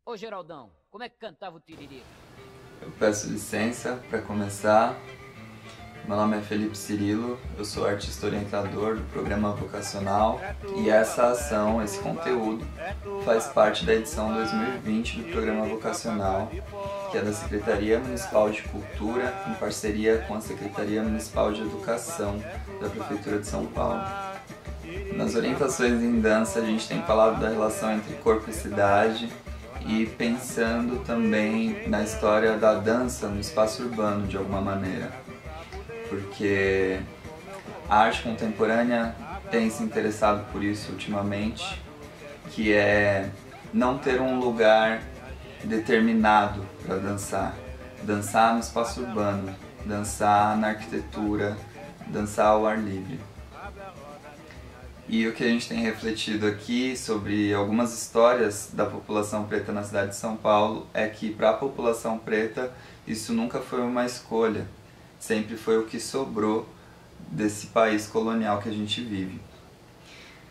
Ô Geraldão, como é que cantava o Tiririca? Eu peço licença para começar. Meu nome é Felipe Cirilo, eu sou artista orientador do programa vocacional e essa ação, esse conteúdo, faz parte da edição 2020 do programa vocacional, que é da Secretaria Municipal de Cultura, em parceria com a Secretaria Municipal de Educação da Prefeitura de São Paulo. Nas orientações em dança, a gente tem falado da relação entre corpo e cidade e pensando também na história da dança no espaço urbano de alguma maneira, porque a arte contemporânea tem se interessado por isso ultimamente, que é não ter um lugar determinado para dançar, dançar no espaço urbano, dançar na arquitetura, dançar ao ar livre. E o que a gente tem refletido aqui sobre algumas histórias da população preta na cidade de São Paulo é que para a população preta isso nunca foi uma escolha, sempre foi o que sobrou desse país colonial que a gente vive.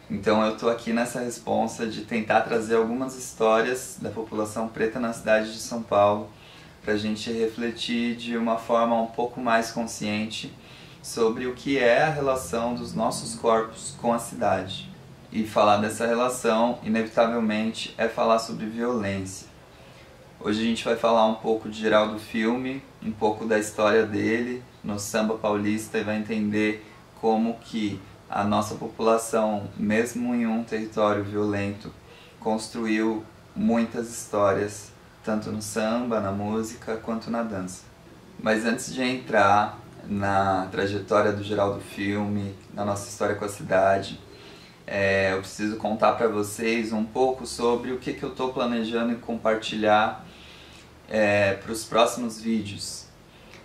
Então eu estou aqui nessa responsa de tentar trazer algumas histórias da população preta na cidade de São Paulo para a gente refletir de uma forma um pouco mais consciente sobre o que é a relação dos nossos corpos com a cidade. E falar dessa relação, inevitavelmente, é falar sobre violência. Hoje a gente vai falar um pouco de Geraldo Filme, um pouco da história dele no samba paulista e vai entender como que a nossa população, mesmo em um território violento, construiu muitas histórias, tanto no samba, na música, quanto na dança. Mas antes de entrar na trajetória do Geraldo Filme, na nossa história com a cidade, eu preciso contar para vocês um pouco sobre o que eu estou planejando compartilhar para os próximos vídeos.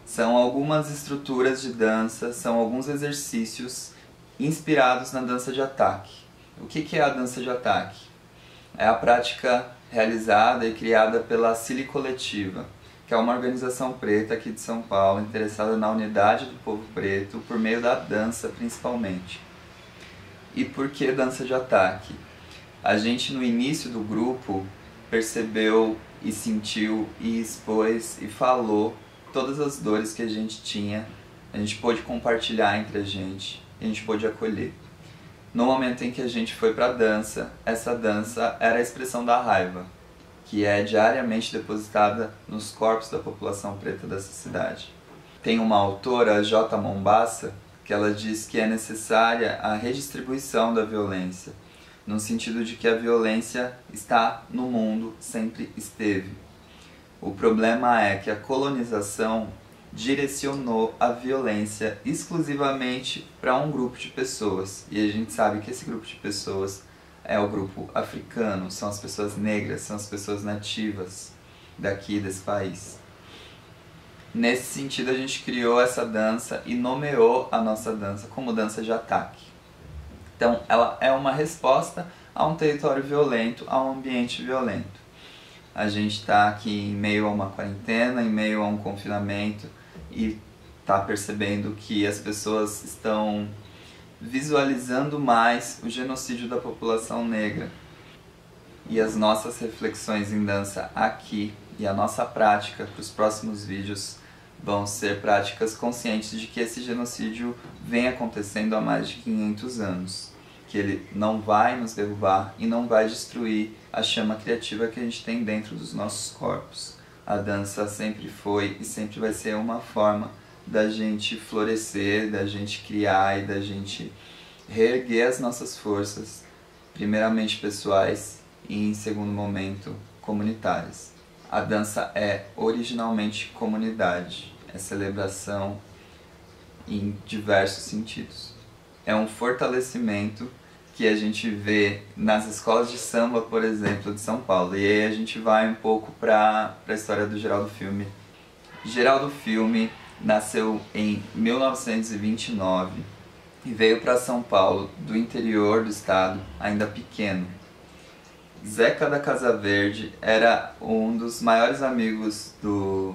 São algumas estruturas de dança, são alguns exercícios inspirados na dança de ataque. O que é a dança de ataque? É a prática realizada e criada pela Cile Coletiva, que é uma organização preta aqui de São Paulo, interessada na unidade do povo preto por meio da dança principalmente. E por que dança de ataque? A gente no início do grupo percebeu e sentiu e expôs e falou todas as dores que a gente tinha, a gente pôde compartilhar entre a gente pôde acolher. No momento em que a gente foi para a dança, essa dança era a expressão da raiva, que é diariamente depositada nos corpos da população preta dessa cidade. Tem uma autora, J. Mombassa, que ela diz que é necessária a redistribuição da violência, no sentido de que a violência está no mundo, sempre esteve. O problema é que a colonização direcionou a violência exclusivamente para um grupo de pessoas, e a gente sabe que esse grupo de pessoas é o grupo africano, são as pessoas negras, são as pessoas nativas daqui desse país. Nesse sentido, a gente criou essa dança e nomeou a nossa dança como dança de ataque. Então, ela é uma resposta a um território violento, a um ambiente violento. A gente está aqui em meio a uma quarentena, em meio a um confinamento e está percebendo que as pessoas estão visualizando mais o genocídio da população negra. E as nossas reflexões em dança aqui e a nossa prática para os próximos vídeos vão ser práticas conscientes de que esse genocídio vem acontecendo há mais de 500 anos, que ele não vai nos derrubar e não vai destruir a chama criativa que a gente tem dentro dos nossos corpos. A dança sempre foi e sempre vai ser uma forma da gente florescer, da gente criar e da gente reerguer as nossas forças, primeiramente pessoais e em segundo momento comunitárias. A dança é originalmente comunidade, é celebração em diversos sentidos. É um fortalecimento que a gente vê nas escolas de samba, por exemplo, de São Paulo. E aí a gente vai um pouco para a história do Geraldo Filme. Geraldo Filme nasceu em 1929 e veio para São Paulo, do interior do estado, ainda pequeno. Zeca da Casa Verde era um dos maiores amigos do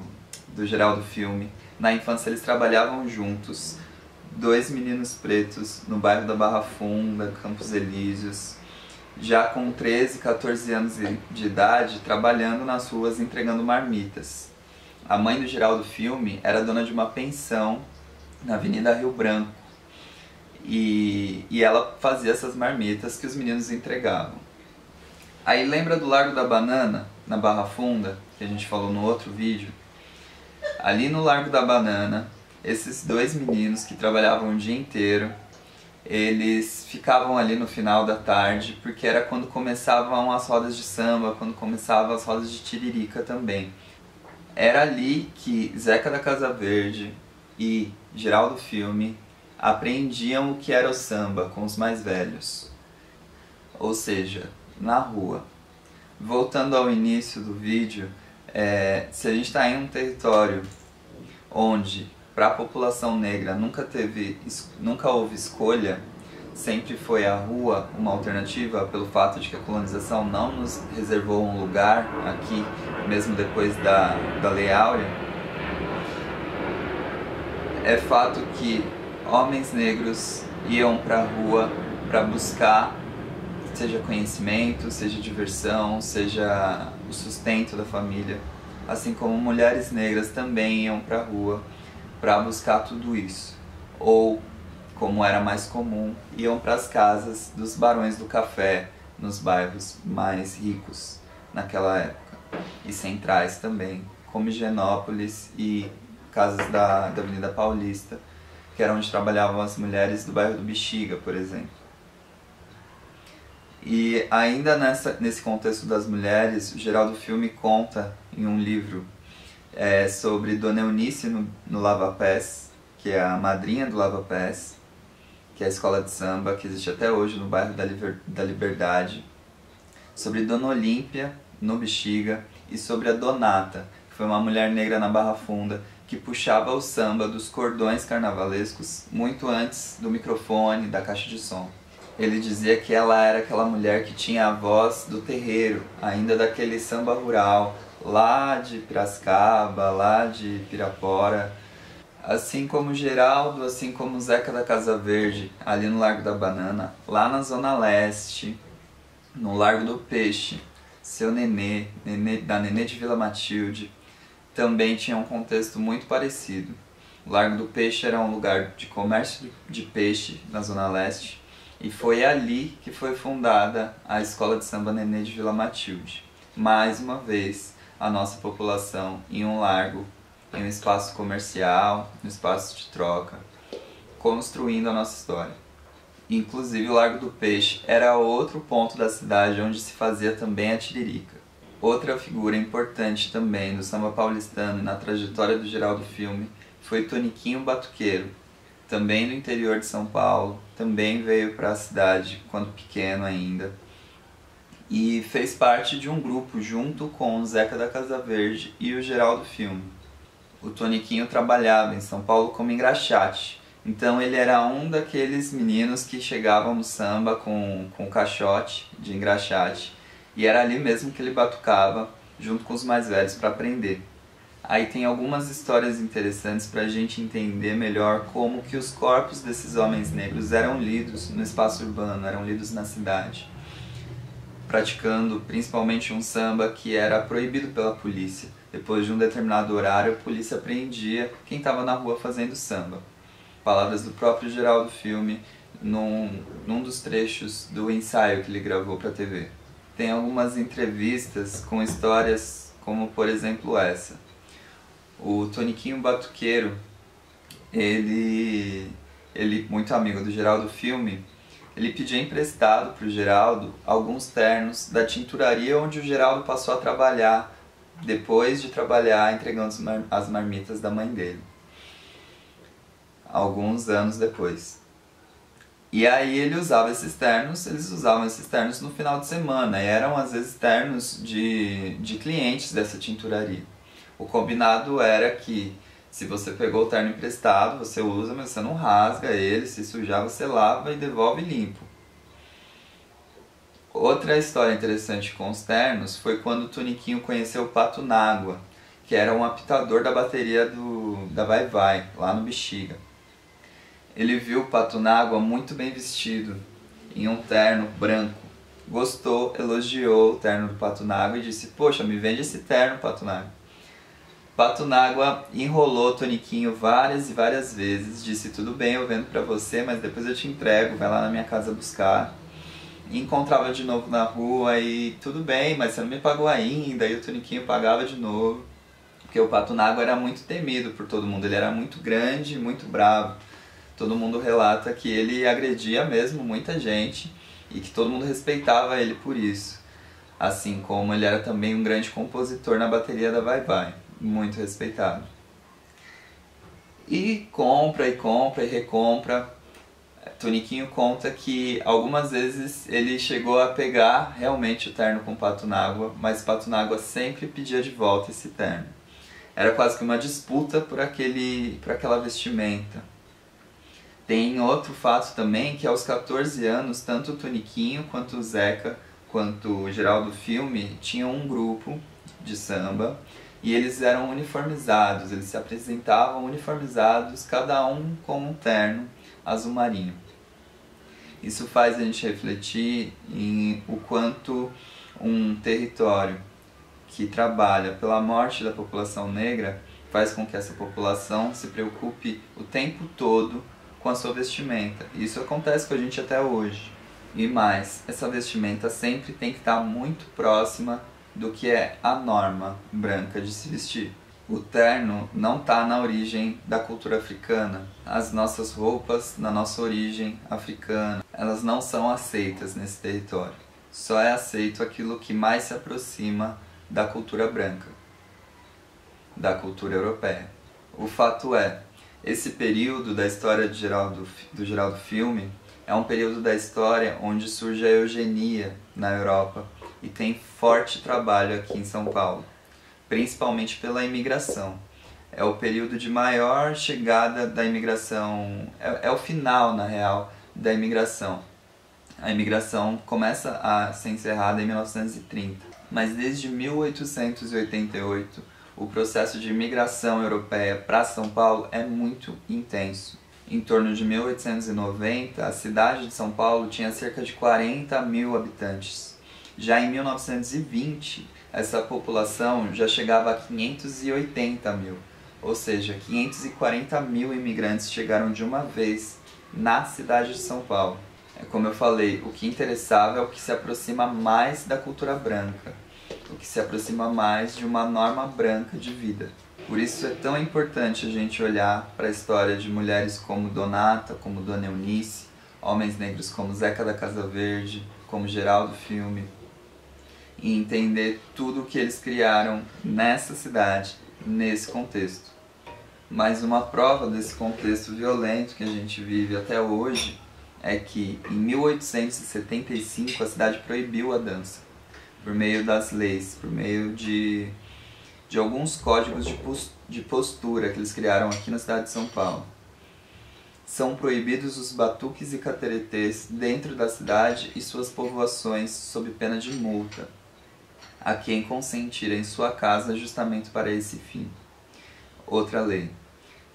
Geraldo Filme. Na infância eles trabalhavam juntos, dois meninos pretos no bairro da Barra Funda, Campos Elíseos. já com 13, 14 anos de idade, trabalhando nas ruas entregando marmitas. A mãe do Geraldo Filme era dona de uma pensão na Avenida Rio Branco e ela fazia essas marmitas que os meninos entregavam. Aí lembra do Largo da Banana, na Barra Funda, que a gente falou no outro vídeo? Ali no Largo da Banana, esses dois meninos que trabalhavam o dia inteiro, eles ficavam ali no final da tarde, porque era quando começavam as rodas de samba, quando começavam as rodas de tiririca também. Era ali que Zeca da Casa Verde e Geraldo Filme aprendiam o que era o samba com os mais velhos, ou seja, na rua. Voltando ao início do vídeo, se a gente está em um território onde para a população negra nunca houve escolha, sempre foi a rua uma alternativa pelo fato de que a colonização não nos reservou um lugar aqui, mesmo depois da Lei Áurea, é fato que homens negros iam para a rua para buscar, seja conhecimento, seja diversão, seja o sustento da família, assim como mulheres negras também iam para a rua para buscar tudo isso. Ou, como era mais comum, iam para as casas dos barões do café nos bairros mais ricos naquela época, e centrais também, como Higienópolis e casas da Avenida Paulista, que era onde trabalhavam as mulheres do bairro do Bexiga, por exemplo. E ainda nesse contexto das mulheres, o Geraldo Filme conta em um livro sobre Dona Eunice no Lava Pés, que é a madrinha do Lava Pés, que é a escola de samba que existe até hoje no bairro da Liberdade, sobre Dona Olímpia no Bexiga e sobre a Donata, que foi uma mulher negra na Barra Funda que puxava o samba dos cordões carnavalescos muito antes do microfone, da caixa de som. Ele dizia que ela era aquela mulher que tinha a voz do terreiro, ainda daquele samba rural, lá de Piracicaba, lá de Pirapora. Assim como Geraldo, assim como Zeca da Casa Verde, ali no Largo da Banana, lá na Zona Leste, no Largo do Peixe, seu Nenê da Nenê de Vila Matilde, também tinha um contexto muito parecido. O Largo do Peixe era um lugar de comércio de peixe na Zona Leste, e foi ali que foi fundada a Escola de Samba Nenê de Vila Matilde. Mais uma vez, a nossa população em um largo, em um espaço comercial, um espaço de troca, construindo a nossa história. Inclusive o Largo do Peixe era outro ponto da cidade onde se fazia também a tiririca. Outra figura importante também do samba paulistano e na trajetória do Geraldo Filme foi Toniquinho Batuqueiro, também do interior de São Paulo, também veio para a cidade quando pequeno ainda, e fez parte de um grupo junto com o Zeca da Casa Verde e o Geraldo Filme. O Toniquinho trabalhava em São Paulo como engraxate, então ele era um daqueles meninos que chegavam no samba com caixote de engraxate, e era ali mesmo que ele batucava junto com os mais velhos para aprender. Aí tem algumas histórias interessantes para a gente entender melhor como que os corpos desses homens negros eram lidos no espaço urbano, eram lidos na cidade, praticando principalmente um samba que era proibido pela polícia. Depois de um determinado horário, a polícia prendia quem estava na rua fazendo samba. Palavras do próprio Geraldo Filme num dos trechos do ensaio que ele gravou para a TV. Tem algumas entrevistas com histórias como, por exemplo, essa. O Toniquinho Batuqueiro, ele muito amigo do Geraldo Filme, ele pediu emprestado para o Geraldo alguns ternos da tinturaria onde o Geraldo passou a trabalhar, depois de trabalhar entregando as marmitas da mãe dele, alguns anos depois. E aí eles usavam esses ternos no final de semana, e eram às vezes ternos de clientes dessa tinturaria. O combinado era que se você pegou o terno emprestado, você usa, mas você não rasga ele, se sujar você lava e devolve limpo. Outra história interessante com os ternos foi quando o Toniquinho conheceu o Pato Nágua, que era um apitador da bateria da Vai Vai, lá no Bexiga. Ele viu o Pato Nágua muito bem vestido, em um terno branco, gostou, elogiou o terno do Patunágua e disse: poxa, me vende esse terno, Patunágua. Patunágua enrolou Toniquinho várias e várias vezes, disse: tudo bem, eu vendo pra você, mas depois eu te entrego, vai lá na minha casa buscar. E encontrava de novo na rua e tudo bem, mas você não me pagou ainda, e o Toniquinho pagava de novo. Porque o Patunágua era muito temido por todo mundo, ele era muito grande, muito bravo. Todo mundo relata que ele agredia mesmo muita gente e que todo mundo respeitava ele por isso. Assim como ele era também um grande compositor na bateria da Vai Vai, muito respeitado. E compra e recompra. Toniquinho conta que algumas vezes ele chegou a pegar realmente o terno com Patunágua, mas Patunágua sempre pedia de volta esse terno. Era quase que uma disputa por aquela vestimenta. Tem outro fato também, que aos 14 anos, tanto o Toniquinho, quanto o Zeca, quanto o Geraldo Filme, tinham um grupo de samba e eles eram uniformizados, eles se apresentavam uniformizados, cada um com um terno azul marinho. Isso faz a gente refletir em o quanto um território que trabalha pela morte da população negra faz com que essa população se preocupe o tempo todo com a sua vestimenta. Isso acontece com a gente até hoje. E mais, essa vestimenta sempre tem que estar muito próxima do que é a norma branca de se vestir. O terno não está na origem da cultura africana. As nossas roupas, na nossa origem africana, elas não são aceitas nesse território. Só é aceito aquilo que mais se aproxima da cultura branca, da cultura europeia. O fato é, esse período da história do Geraldo Filme é um período da história onde surge a eugenia na Europa e tem forte trabalho aqui em São Paulo, principalmente pela imigração. É o período de maior chegada da imigração, é o final, na real, da imigração. A imigração começa a ser encerrada em 1930. Mas desde 1888, o processo de imigração europeia para São Paulo é muito intenso. Em torno de 1890, a cidade de São Paulo tinha cerca de 40 mil habitantes. Já em 1920, essa população já chegava a 580 mil, ou seja, 540 mil imigrantes chegaram de uma vez na cidade de São Paulo. Como eu falei, o que interessava é o que se aproxima mais da cultura branca, o que se aproxima mais de uma norma branca de vida. Por isso é tão importante a gente olhar para a história de mulheres como Donata, como Dona Eunice, homens negros como Zeca da Casa Verde, como Geraldo Filme, e entender tudo o que eles criaram nessa cidade, nesse contexto. Mas uma prova desse contexto violento que a gente vive até hoje é que em 1875 a cidade proibiu a dança, por meio das leis, por meio de alguns códigos de postura que eles criaram aqui na cidade de São Paulo. São proibidos os batuques e cateretês dentro da cidade e suas povoações sob pena de multa a quem consentir em sua casa ajustamento para esse fim. Outra lei.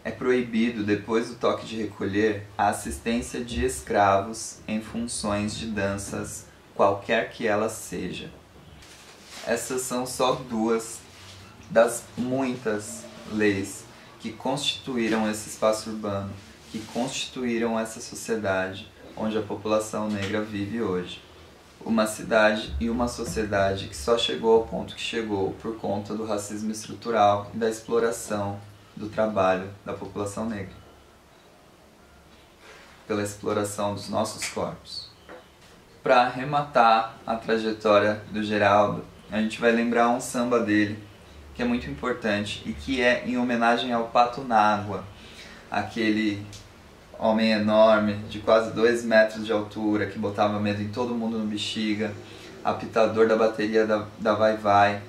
É proibido, depois do toque de recolher, a assistência de escravos em funções de danças, qualquer que ela seja. Essas são só duas das muitas leis que constituíram esse espaço urbano, que constituíram essa sociedade onde a população negra vive hoje. Uma cidade e uma sociedade que só chegou ao ponto que chegou por conta do racismo estrutural e da exploração do trabalho da população negra, pela exploração dos nossos corpos. Para arrematar a trajetória do Geraldo, a gente vai lembrar um samba dele, que é muito importante e que é em homenagem ao Patunágua, aquele homem enorme, de quase 2 metros de altura, que botava medo em todo mundo no Bexiga, apitador da bateria da Vai Vai,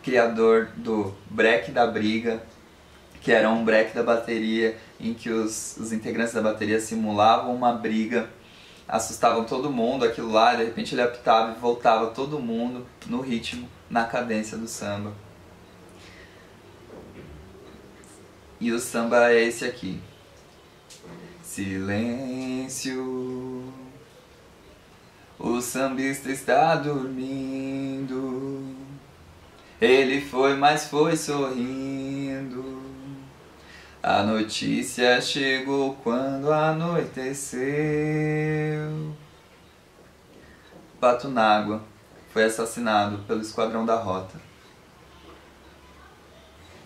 criador do break da briga, que era um break da bateria em que os integrantes da bateria simulavam uma briga, assustavam todo mundo, aquilo lá, e de repente ele apitava e voltava todo mundo no ritmo, na cadência do samba. E o samba é esse aqui. Silêncio, O sambista está dormindo. Ele foi, mas foi sorrindo. A notícia chegou quando anoiteceu. Patunágua foi assassinado pelo Esquadrão da Rota.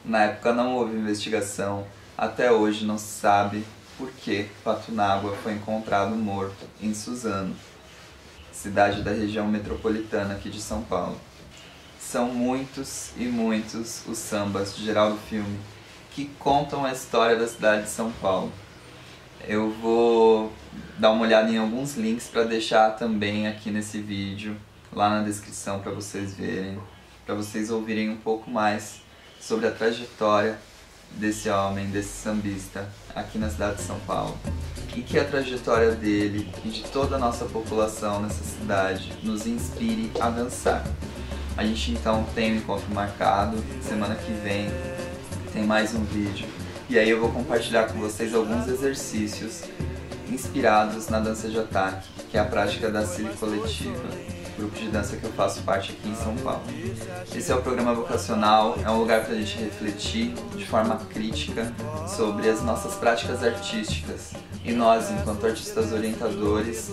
Na época não houve investigação, até hoje não se sabe por que Patunágua foi encontrado morto em Suzano, cidade da região metropolitana aqui de São Paulo. São muitos e muitos os sambas de Geraldo Filme que contam a história da cidade de São Paulo. Eu vou dar uma olhada em alguns links para deixar também aqui nesse vídeo, lá na descrição para vocês verem, para vocês ouvirem um pouco mais sobre a trajetória desse homem, desse sambista aqui na cidade de São Paulo. E que a trajetória dele e de toda a nossa população nessa cidade nos inspire a dançar. A gente então tem um encontro marcado, semana que vem tem mais um vídeo. E aí eu vou compartilhar com vocês alguns exercícios inspirados na dança de ataque, que é a prática da Cília Coletiva, grupo de dança que eu faço parte aqui em São Paulo. Esse é o programa vocacional, é um lugar para a gente refletir de forma crítica sobre as nossas práticas artísticas e nós, enquanto artistas orientadores,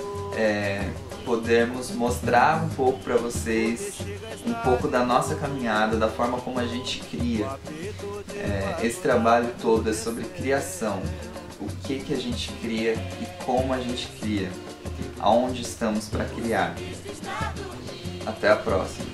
podermos mostrar um pouco para vocês um pouco da nossa caminhada, da forma como a gente cria. Esse trabalho todo é sobre criação, o que a gente cria e como a gente cria, aonde estamos para criar. Até a próxima!